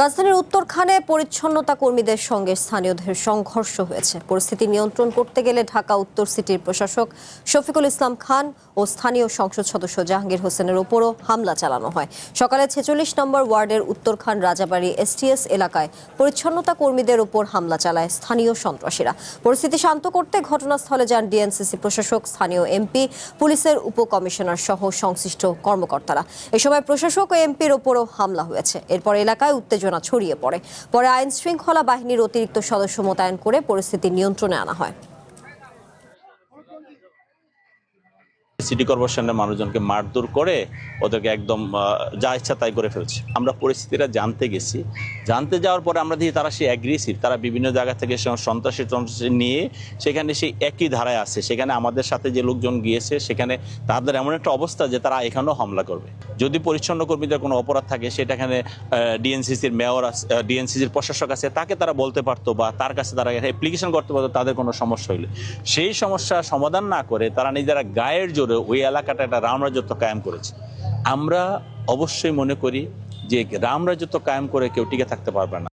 রাজধানীর উত্তরখানে পরিচ্ছন্নতা কর্মীদের সঙ্গে স্থানীয়দের সংঘর্ষ হয়েছে। পরিস্থিতি নিয়ন্ত্রণ করতে গেলে ঢাকা উত্তর সিটির প্রশাসক শফিকুল ইসলাম খান ও স্থানীয় সংসদ সদস্য জাহাঙ্গীর হোসেনের ওপরও হামলা চালানো হয়। সকালে ৪৬ নম্বর ওয়ার্ডের উত্তরখান রাজাবাড়ি এসটিএস এলাকায় পরিচ্ছন্নতা কর্মীদের ওপর হামলা চালায় স্থানীয় সন্ত্রাসীরা। পরিস্থিতি শান্ত করতে ঘটনাস্থলে যান ডিএনসিসি প্রশাসক, স্থানীয় এমপি, পুলিশের উপকমিশনার সহ সংশ্লিষ্ট কর্মকর্তারা। এ সময় প্রশাসক ও এমপির ওপরও হামলা হয়েছে। এরপর এলাকায় উত্তেজনা ছড়িয়ে পড়ে। পরে আইন শৃঙ্খলা বাহিনীর অতিরিক্ত সদস্য মোতায়েন করে পরিস্থিতি নিয়ন্ত্রণে আনা হয়। সিটি কর্পোরেশনের মানুষজনকে মারধর করে ওদেরকে একদম যা ইচ্ছা তাই করে ফেলছে। আমরা পরিস্থিতিটা জানতে গেছি, জানতে যাওয়ার পরে আমরা দেখি তারা সেই অ্যাগ্রেসিভ, তারা বিভিন্ন জায়গা থেকে সন্ত্রাসী নিয়ে সেখানে সেই একই ধারায় আছে। সেখানে আমাদের সাথে যে লোকজন গিয়েছে সেখানে তাদের এমন একটা অবস্থা যে তারা এখানেও হামলা করবে। যদি পরিচ্ছন্ন কর্মীদের কোনো অপরাধ থাকে সেটা এখানে ডিএনসিসির মেয়র আছে, ডিএনসিসির প্রশাসক আছে, তাকে তারা বলতে পারতো বা তার কাছে তারা অ্যাপ্লিকেশন করতে পারতো তাদের কোনো সমস্যা হইলে। সেই সমস্যা সমাধান না করে তারা নিজেরা গায়ের জোরে ওই এলাকাটা একটা রাম রাজত্ব কায়েম করেছে। আমরা অবশ্যই মনে করি যে রাম রাজত্ব কায়েম করে কেউ টিকে থাকতে পারবে না।